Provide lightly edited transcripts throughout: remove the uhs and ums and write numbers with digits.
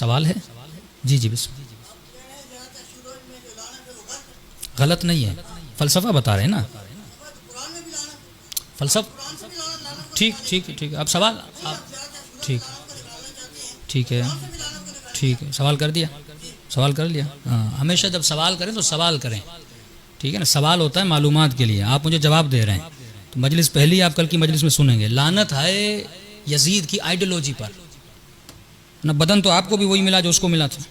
सवाल है? जी जी बस। गलत नहीं है, फलसफा बता रहे हैं ना, फलसफा। ठीक ठीक ठीक, अब सवाल आप ठीक ठीक है, ठीक है, सवाल कर दिया, सवाल कर लिया। हाँ, हमेशा जब सवाल करें तो सवाल करें, ठीक है ना। सवाल होता है मालूमात के लिए, आप मुझे जवाब दे रहे हैं तो मजलिस पहली आप कल की मजलिस में सुनेंगे। लानत है यजीद की आइडियोलॉजी पर ना। बदन तो आपको भी वही मिला जो उसको मिला था,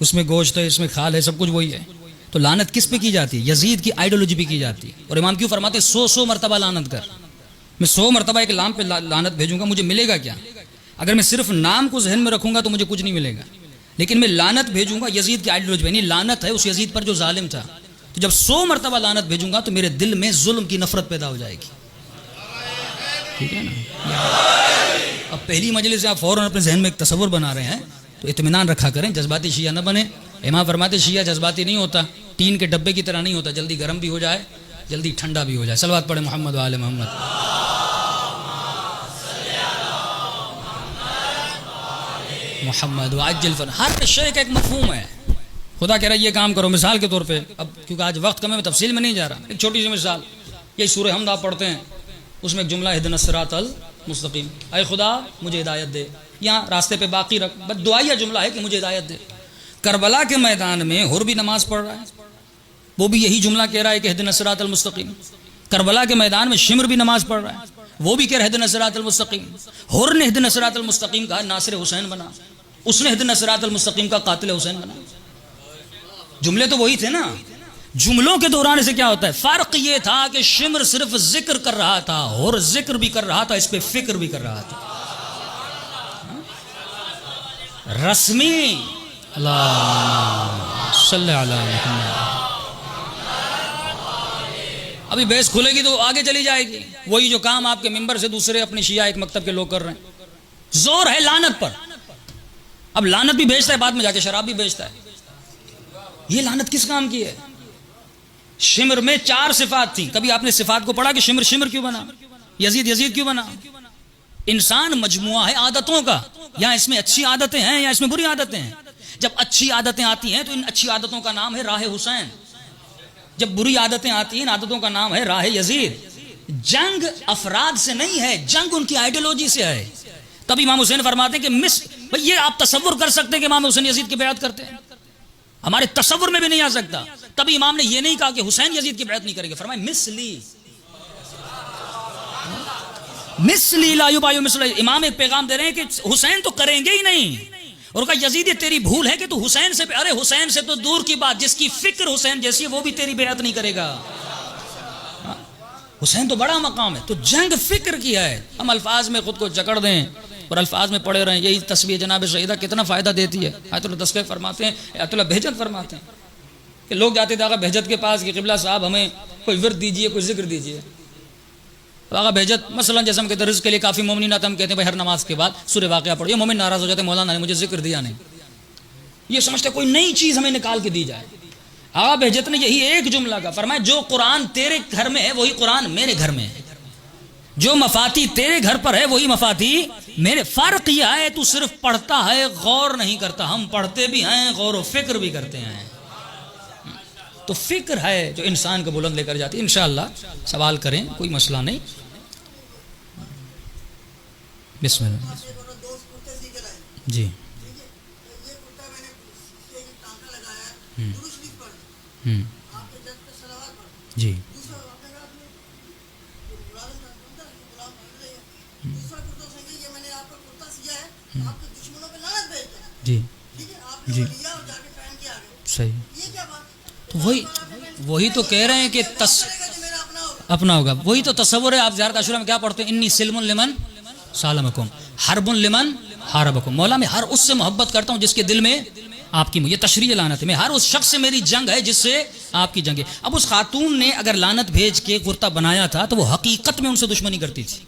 उसमें गोश्त है, इसमें खाल है, सब कुछ वही है। तो लानत किस पे की जाती है? यजीद की आइडियोलॉजी पे की जाती है। और इमाम क्यों फरमाते हैं 100 मरतबा लानत कर। मैं 100 मरतबा एक लाम पे लानत भेजूंगा, मुझे मिलेगा क्या? अगर मैं सिर्फ नाम को जहन में रखूंगा तो मुझे कुछ नहीं मिलेगा, लेकिन मैं लानत भेजूंगा यजीद की आइडियोलॉजी पे। नहीं, लानत है उस यजीद पर जो जालिम था। तो जब 100 मरतबा लानत भेजूंगा तो मेरे दिल में जुल्म की नफरत पैदा हो जाएगी, ठीक है ना। अब पहली मजलिस से आप फौरन अपने जहन में एक तस्वुर बना रहे हैं तो इत्मीनान रखा करें, जज्बाती शिया न बने। इमाम फरमाते शिया जज्बाती नहीं होता, टीन के डब्बे की तरह नहीं होता, जल्दी गर्म भी हो जाए, जल्दी ठंडा भी हो जाए। सलवात पढ़े मोहम्मद वाले मोहम्मद। मोहम्मद अज्जल फर, हर शय का एक मफहूम है। खुदा कह रहा है ये काम करो, मिसाल के तौर पे, अब क्योंकि आज वक्त कम है मैं तफसील में नहीं जा रहा, एक छोटी सी मिसाल। ये सूरह हमद आप पढ़ते हैं, उसमें एक जुमला इहदिनस सिरातल मुस्तकीम, ऐ खुदा मुझे हिदायत दे, यहाँ रास्ते पे बाकी रख, बस दुआया जुमला है कि मुझे हिदायत दे। करबला के मैदान में हुर भी नमाज पढ़ रहा है, वो भी यही जुमला कह रहा है कि इहदिनस सिरातल मुस्तकीम। करबला के मैदान में शिमर भी नमाज पढ़ रहा है, वो भी कह रहा है इहदिनस सिरातल मुस्तकीम। हुर ने इहदिनस सिरातल मुस्तकीम कहा, नासिर हुसैन बना, उसने इहदिनस सिरातल मुस्तकीम का कातिल हुसैन बना। जुमले तो वही थे ना। जुमलों के दौरान से क्या होता है? फर्क ये था कि शिमर सिर्फ जिक्र कर रहा था और जिक्र भी कर रहा था, इस पे फिक्र भी कर रहा था। रस्मी अल्लाह सल्लल्लाहु अलैहि वसल्लम। अभी बहस खुलेगी तो आगे चली जाएगी, वही जो काम आपके मिंबर से दूसरे अपने शिया एक मकतब के लोग कर रहे हैं। जोर है लानत पर। अब लानत भी भेजता है, बाद में जाके शराब भी भेजता है। ये लानत किस काम की है? शिमर में 4 सिफात थी। कभी आपने सिफात को पढ़ा कि शिमर शिमर क्यों बना, यजीद यजीद क्यों बना? इंसान मजमुआ है आदतों का, या इसमें अच्छी आदतें हैं या इसमें बुरी आदतें हैं। जब अच्छी आदतें आती हैं तो इन अच्छी आदतों का नाम है राह हुसैन, जब बुरी आदतें आती हैं इन आदतों का नाम है राह यजीद। जंग अफराद से नहीं है, जंग उनकी आइडियोलॉजी से है। तब इमाम हुसैन फरमाते हैं कि ये आप तसव्वुर कर सकते हैं कि इमाम हुसैन यजीद की बैत करते हैं? हमारे तसव्वुर में भी नहीं आ सकता। तभी इमाम ने यह नहीं कहा कि हुसैन यजीद की बैत नहीं करेंगे, फरमाया मिसली ला युबायु मिसली। इमाम एक पैगाम दे रहे हैं कि हुसैन तो करेंगे ही नहीं। और कहा यजीद ये तेरी भूल है कि तू हुसैन से, अरे हुसैन से तो दूर की बात, जिसकी फिक्र हुसैन जैसी है वो भी तेरी बैत नहीं करेगा। हुसैन तो बड़ा मकाम है। तो जंग फिक्र की है। हम अल्फाज में खुद को जकड़ दें और अल्फाज में पढ़े रहें, यही तस्वीर जनाब शहीदा कितना फ़ायदा देती है। आयतुल्लाह दस्तगीर फरमाते हैं, आयतुल्लाह बहजत फरमाते हैं कि लोग जाते थे आगा बहजत के पास कि क़िबला साहब हमें कोई विर्द दीजिए, कोई जिक्र दीजिए। तो आगा बहजत मसलन जैसे हम कहते हैं रिज़्क़ के लिए काफ़ी मोमिन आता, हम कहते हैं भाई हर नमाज के बाद सूरह वाक़िया पढ़िए। मोमिन नाराज़ हो जाते हैं, मौलाना ने मुझे जिक्र दिया नहीं। ये समझते कोई नई चीज़ हमें निकाल के दी जाए। आगा बहजत ने यही एक जुमला का फरमाया, जो कुरान तेरे घर में है वही कुरान मेरे घर में है, जो मफाती तेरे घर पर है वही मफाती मेरे। फर्क यह है तू सिर्फ पढ़ता है, गौर नहीं करता। हम पढ़ते भी हैं, गौर व फिक्र भी करते हैं। तो फिक्र है जो इंसान को बुलंद लेकर जाती है। इंशाअल्लाह सवाल करें, कोई मसला नहीं। बिस्मिल्लाह जी। जी जी जी सही। तो वही तो कह रहे हैं कि अपना होगा। वही तो तस्वुर है। आप ज़ियारत आशूरा में क्या पढ़ते हैं? इन्नी सिल्मुन लिमन सालमकुम हरबुन लिमन हारबकुम। मौला मैं हर उससे मोहब्बत करता हूँ जिसके दिल में आपकी, ये तशरीह लानत है। मैं हर उस शख्स से मेरी जंग है जिससे आपकी जंग है। अब उस खातून ने अगर लानत भेज के कुर्ता बनाया था तो वो हकीकत में उनसे दुश्मनी करती थी,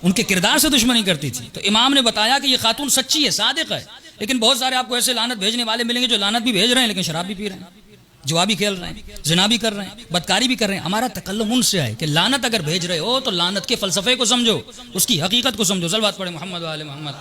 उनके किरदार से दुश्मनी करती थी। तो इमाम ने बताया कि ये खातून सच्ची है, सादिक है। लेकिन बहुत सारे आपको ऐसे लानत भेजने वाले मिलेंगे जो लानत भी भेज रहे हैं लेकिन शराब भी पी रहे हैं, जुआ भी खेल रहे हैं, जिना भी कर रहे हैं, बदकारी भी कर रहे हैं। हमारा तकल्लुम उनसे है कि लानत अगर भेज रहे हो तो लानत के फलसफे को समझो, उसकी हकीकत को समझो। सल्लल्लाहु अलैहि मोहम्मद वाले मोहम्मद।